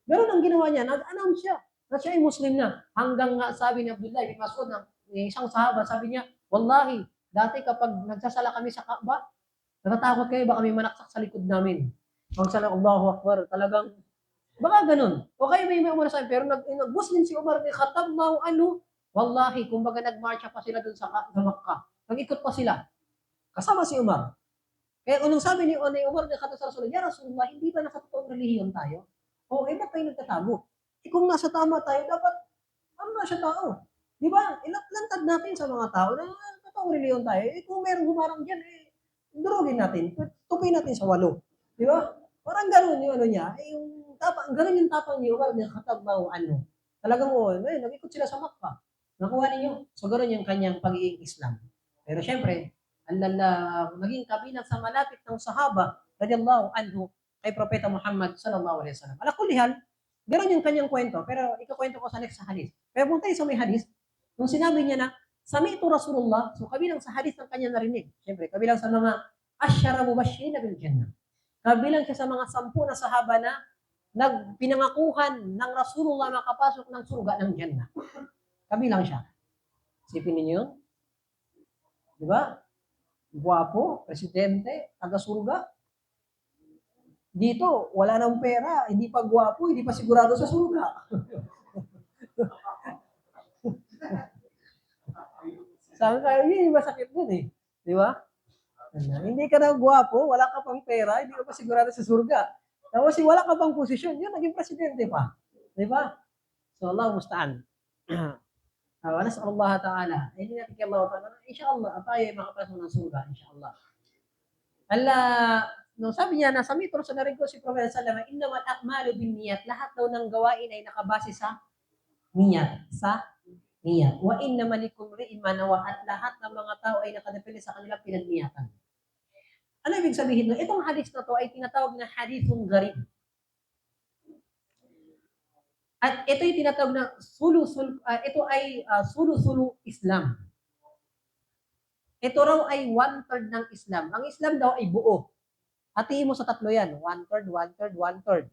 Ganun ang ginawa niya. Nag-announce siya na siya ay Muslim na. Hanggang nga sabi ni Abdullah bin Mas'ud, isang sahaba, sabi niya, wallahi, dati kapag nagsasala kami sa Kaaba, natatakot kayo, baka may manaksak sa likod namin. Magsala, Allahu Akbar, talagang, baka ganun. O kayo may umuna sa akin, pero nag-Muslim si Umar bin Khattab, wallahi, kumbaga nag-marcha pa sila dun sa Makkah. Nag-ikot pa sila. Kasama si Umar. Kaya unang sabi ni Umar bin Khattab sa Rasulullah, ya Rasulullah, hindi ba nakatotoong relihiyon tayo? Ba't tayo nagtatago? Kung nasa tama tayo, dapat, nasa tao? Di ba? Ilantad natin sa mga tao na totoong relihiyon tayo. Kung merong humarang dyan, durugin natin. Tupin natin sa 8. Di ba? Parang gano'n yung niya. Yung Ganun yung tapang ni Umar bin Khattab ano. Talagang nag-ikot sila sa Makkah. Nakuha ninyo. So, ganun yung kanyang pagiging Islam. Pero syempre, naging kabilang sa malapit ng sahaba, radiyallahu anhu, kay Propeta Muhammad sallallahu alaihi wasallam. Ala kulli hal, ganun yung kanyang kwento. Pero ikukwento ko sa next sa hadith. Pero punta sa may hadith, nung sinabi niya na, Sami'tu Rasulullah, so kabilang sa hadith ng kanya narinig. Syempre, kabilang sa mga asyara mubashirina bil jannah. Kabilang siya sa mga 10 na sahaba na pinangakuhan ng Rasulullah makapasok ng surga ng Jannah. Kabilang siya. Isipin ninyo yun? Di ba? Guwapo, presidente, taga-surga. Dito, wala nang pera, hindi pa guwapo, hindi pa sigurado sa surga. Sabi kayo, yun, masakit nun eh. Di ba? Hindi ka na guwapo, wala ka pang pera, hindi ka pa sigurado sa surga. Tapos wala ka pang posisyon, yun, naging presidente pa. Di ba? So, Allah musta'an. ونسأل الله تعالى أن يأتيك الله تعالى إن شاء الله tayo ay makapasok ng surga إن شاء الله. No, sabi niya, nasa mitro sa narinig ko si Prophet sallallahu alaihi wasallam, innamal a'malu binniyat, lahat daw ng gawain ay nakabase sa niyat, Wa innamal likulli man nawa, at lahat ng mga tao ay nakadepende sa kanilang pinagniyatan. Ano ibig sabihin nun? Itong hadith na to ay tinatawag na hadithun gharib. At ito yung tinatawag na sulu-sulu Islam. Ito raw ay 1/3 ng Islam. Ang Islam daw ay buo. Hatiin mo sa tatlo yan. 1/3, 1/3, 1/3.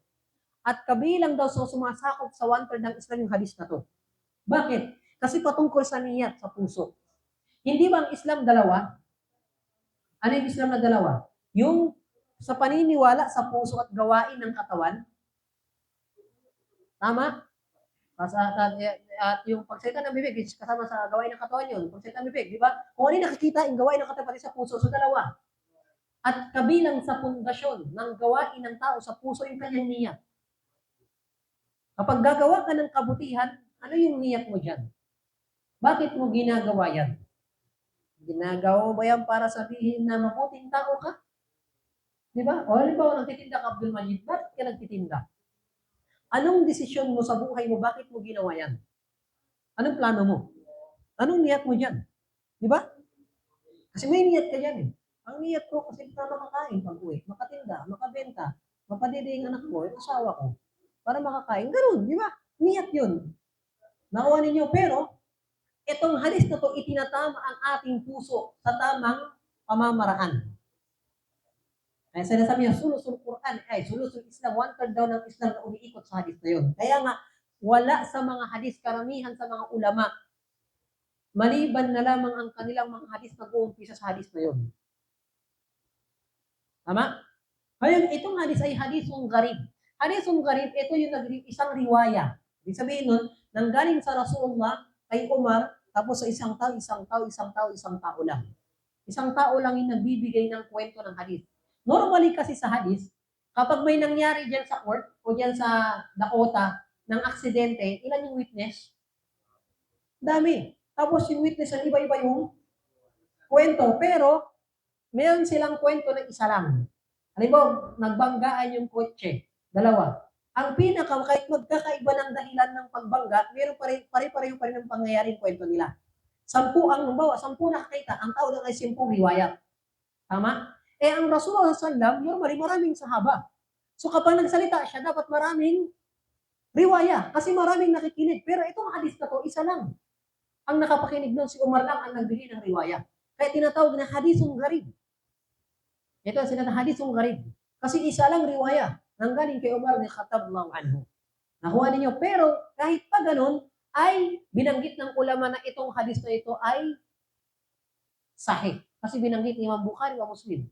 At kabilang daw sumasakop sa 1/3 ng Islam yung hadis na to. Bakit? Kasi patungkol sa niyat, sa puso. Hindi ba ang Islam dalawa? Ano yung Islam na dalawa? Yung sa paniniwala sa puso at gawain ng katawan. Tama? At yung pagsalita ng bibig, kasama sa gawain ng katawan yun. Pagsalita ng bibig, di ba? Kung ano yung nakikita, yung gawain ng katawan sa puso, so dalawa. At kabilang sa pundasyon ng gawain ng tao sa puso yung kanyang niyat. Kapag gagawa ka ng kabutihan, ano yung niyat mo dyan? Bakit mo ginagawa yan? Ginagawa mo ba yan para sabihin na mabuting tao ka? Di ba? O halimbawa, nagtitinda ka, Abdul Majid, bakit ka nagtitinda? Anong desisyon mo sa buhay mo? Bakit mo ginawa yan? Anong plano mo? Anong niyat mo dyan? Di ba? Kasi may niyat ka dyan eh. Ang niyat ko kasi para makakain pag uwi, makatinda, makabenta, mapadede yung anak ko, yung asawa ko, para makakain. Ganun, di ba? Niyat yun. Nakuha ninyo, pero itong hadis na to, itinatama ang ating puso sa tamang pamamaraan. Kaya sinasabi niya, sulusul Quran, sulusul Islam, 1/3 daw ng Islam na umiikot sa hadis na yun. Kaya nga, wala sa mga hadis, karamihan sa mga ulama, maliban na lamang ang kanilang mga hadis na uumpisa sa hadis na yun. Tama? Ngayon, itong hadis ay hadisong gharib. Hadisong gharib, ito yung isang riwaya. Ibig sabihin nun, nanggaling sa Rasulullah kay Umar, tapos sa isang tao lang. Isang tao lang yung nagbibigay ng kwento ng hadis. Normally kasi sa hadis, kapag may nangyari dyan sa court o dyan sa Dakota ng aksidente, ilan yung witness? Dami. Tapos yung witness, ang iba-iba yung kwento. Pero, meron silang kwento na isa lang. Halimbawa, nagbanggaan yung kotse. Dalawa. Ang kahit magkakaiba ng dahilan ng pagbangga, meron pare-pareho pa rin ang pangyayaring kwento nila. 10 nakakita, ang tao lang ay 10 riwayat. Tama? Ang Rasulullah sallam, normally maraming sahaba. So kapag nagsalita siya, dapat maraming riwaya. Kasi maraming nakikinig. Pero itong hadis na to, isa lang. Ang nakapakinig doon, si Umar lang ang nagbigay ng riwaya. Kaya tinatawag na hadisong gharib. Ito ang sinatawag hadisong gharib. Kasi isa lang riwaya. Nanggaling kay Umar ni Khattab anhu. Nakuha ninyo. Pero kahit pa ganun, ay binanggit ng ulama na itong hadis na ito ay sahih. Kasi binanggit ni Imam Bukhari wa Muslim.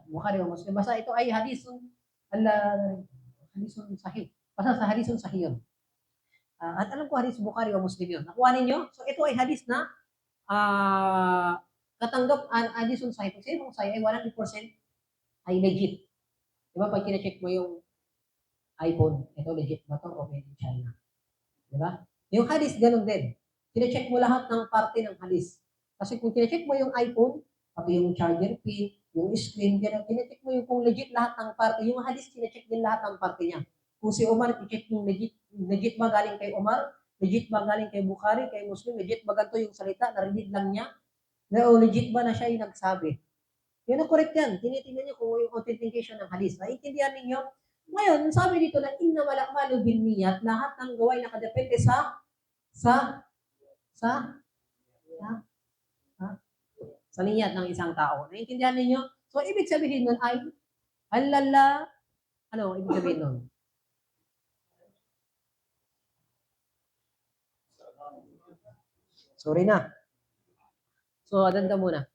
Bukhari wa Muslim. Basta ito ay hadithun sahih. Basta sa hadithun sahih yun. At alam ko hadith Bukhari wa Muslim yun. Nakuha ninyo? So ito ay hadith na katanggap hadithun sahih. Kasi yung sahih ay 100% ay legit. Diba pag kina-check mo yung iPhone, ito legit ba ito o made in China? Diba? Yung hadith ganun din. Kina-check mo lahat ng parte ng hadith. Kasi kung kina-check mo yung iPhone, pati yung charger pin, yung screen, kina-check mo yung kung legit lahat ng parte. Yung hadith, kina-check din lahat ng parte niya. Kung si Umar, i-check yung legit ba galing kay Umar, legit ba galing kay Bukhari, kay Muslim, legit ba ganito yung salita, narinig lang niya, na o legit ba na siya yung nagsabi. Yun ang correct yan. Tinitingnan niyo kung yung authentication ng hadith. Naiintindihan ninyo? Ngayon, sabi dito na inna malakmalu bin niyat, lahat ng gaway nakadepende sa sa sa sa niyat ng isang tao. Naiintindihan ninyo? So, ibig sabihin nun ay halala, ano ibig sabihin nun? Sorry na. So, adanda muna.